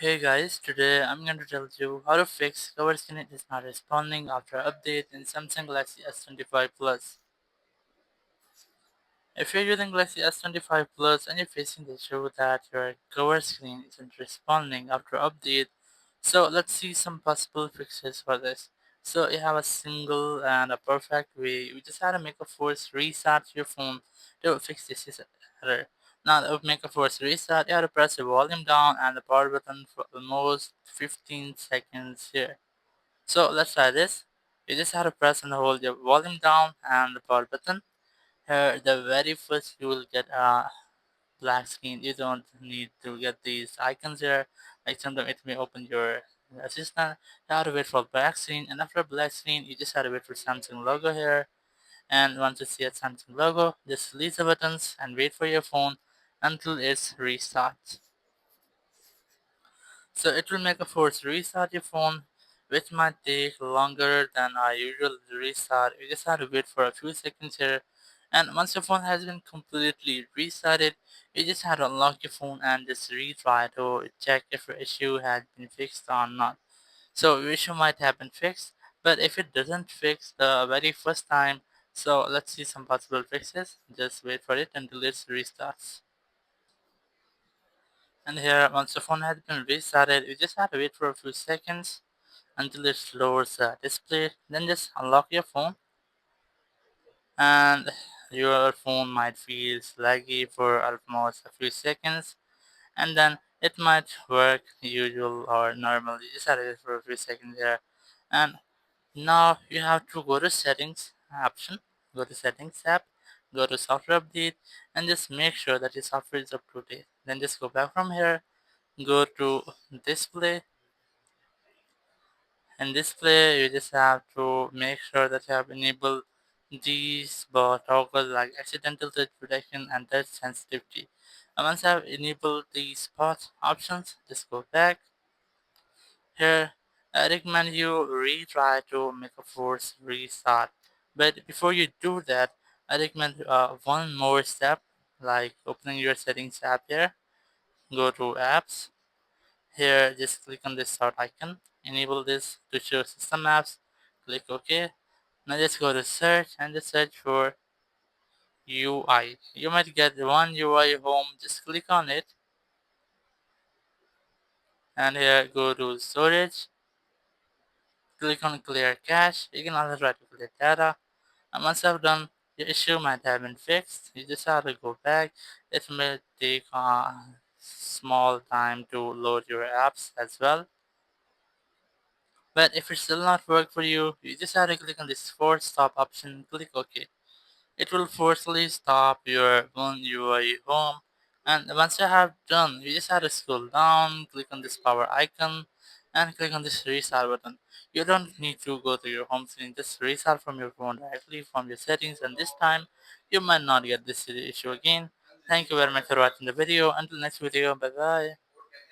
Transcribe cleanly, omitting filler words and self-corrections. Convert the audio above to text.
Hey guys, today I'm going to tell you how to fix cover screen is not responding after update in Samsung Galaxy S25 Plus. If you're using Galaxy S25 Plus and you're facing the issue that your cover screen isn't responding after update, so let's see some possible fixes for this. So you have a single and a perfect way. We just had to make a force restart your phone to fix this error. Now to make a force restart, you have to press the volume down and the power button for almost 15 seconds here. So let's try this. You just have to press and hold your volume down and the power button. Here, the very first you will get a black screen. You don't need to get these icons here. Like sometimes it may open your assistant. You have to wait for black screen, and after black screen, you just have to wait for Samsung logo here. And once you see a Samsung logo, just release the buttons and wait for your phone until it's restarts. So it will make a force restart your phone, which might take longer than our usual restart. You just have to wait for a few seconds here. And once your phone has been completely restarted, you just have to unlock your phone and just retry to check if your issue has been fixed or not. So your issue might have been fixed, but if it doesn't fix the very first time, so let's see some possible fixes. Just wait for it until it restarts. And here, once the phone has been restarted, you just have to wait for a few seconds until it lowers the display. Then just unlock your phone, and your phone might feel laggy for almost a few seconds, and then it might work usual or normal. You just have to wait for a few seconds here, and now you have to go to settings option, go to settings app, go to software update, and just make sure that your software is up to date. Then just go back from here, go to display. In display, you just have to make sure that you have enabled these toggles like accidental touch protection and touch sensitivity. And once you have enabled these spot options, just go back. Here, I recommend you retry to make a force restart. But before you do that, I recommend one more step, like opening your settings app here. Go to apps. Here, just click on this start icon. Enable this to show system apps. Click OK. Now just go to search and just search for UI. You might get one UI home. Just click on it. And here, go to storage. Click on clear cache. You can also try to clear data. And once I've done, your issue might have been fixed. You just have to go back. It may take a small time to load your apps as well. But if it still not work for you, you just have to click on this force stop option, click OK. It will forcefully stop your One UI home. And once you have done, you just have to scroll down, click on this power icon, and click on this restart button. You don't need to go to your home screen, just restart from your phone directly from your settings, and this time you might not get this issue again. Thank you very much for watching the video. Until next video, bye bye.